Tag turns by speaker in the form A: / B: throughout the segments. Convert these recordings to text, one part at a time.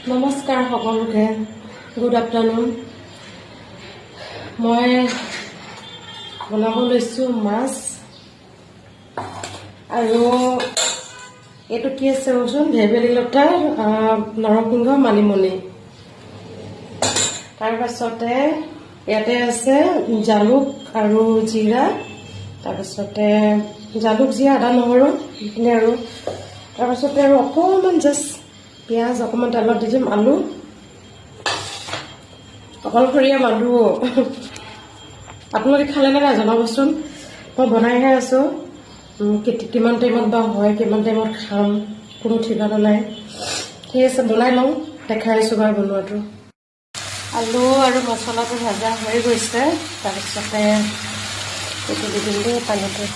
A: নমস্কাৰ সকলোকে, good afternoon. মই বনাব লৈছোঁ মাছ আৰু এইটো কি আছে ৰচোন, ভেবেলী লতা, নৰসিংহ, মানিমুনি। তাৰপাছতে ইয়াতে আছে জালুক আৰু জিৰা, তাৰপাছতে জালুক, জিৰা, আদা, নহৰু এইখিনি আৰু তাৰপাছতে আৰু অকণমান জাষ্ট পিঁয়াজ, অকণমান তেলত দি দিম, আলু, অকলশৰীয়া মানুহ। আপোনালোকে খালে নে নাই জনাবচোন। মই বনাইহে আছোঁ, কিমান টাইমত বা হয়, কিমান টাইমত খাম কোনো ঠিকনা নাই। ঠিক আছে, বনাই লওঁ, দেখাই আছোঁ বাৰু বনোৱাটো। আলু আৰু মছলাটো ভাজা হৈ গৈছে, তাৰপিছতে এইটো দি দিম দেই পানীটো।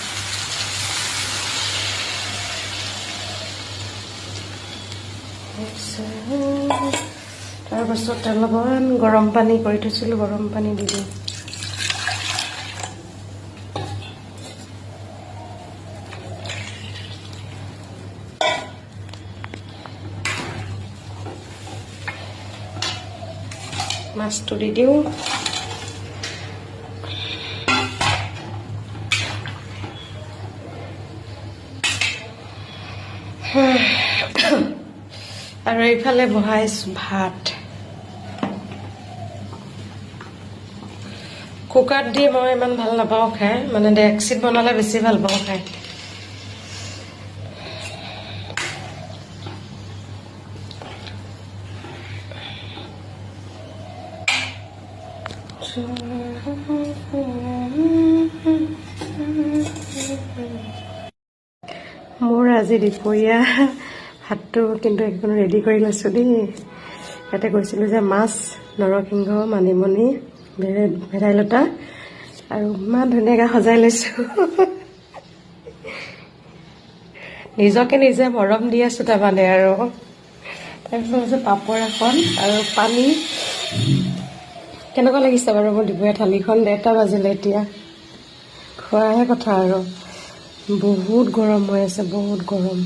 A: তাৰপাছত অলপমান গৰম পানী কৰি থৈছিলোঁ, গৰম পানী দি দিম। মাছটো দি দিওঁ। আৰু এইফালে বহাইছোঁ ভাত। কুকাৰত দি মই ইমান ভাল নাপাওঁ খাই, মানে ডেক্সিত বনালে বেছি ভাল পাওঁ খাই। মোৰ আজি দুপৰীয়া ভাতটো কিন্তু একদম ৰেডি কৰি লৈছোঁ দেই। ইয়াতে কৈছিলোঁ যে মাছ, নৰসিংহ, মানিমুনি, ভেদাইলতা আৰু ইমান ধুনীয়াকৈ সজাই লৈছোঁ। নিজকে নিজে মৰম দি আছোঁ তাৰমানে আৰু। তাৰপিছত হৈছে পাপৰ এখন আৰু পানী। কেনেকুৱা লাগিছে বাৰু মোৰ দুপৰীয়া থালিখন? 1:30 বাজিলে এতিয়া, খোৱাহে কথা আৰু। বহুত গৰম হৈ আছে, বহুত গৰম।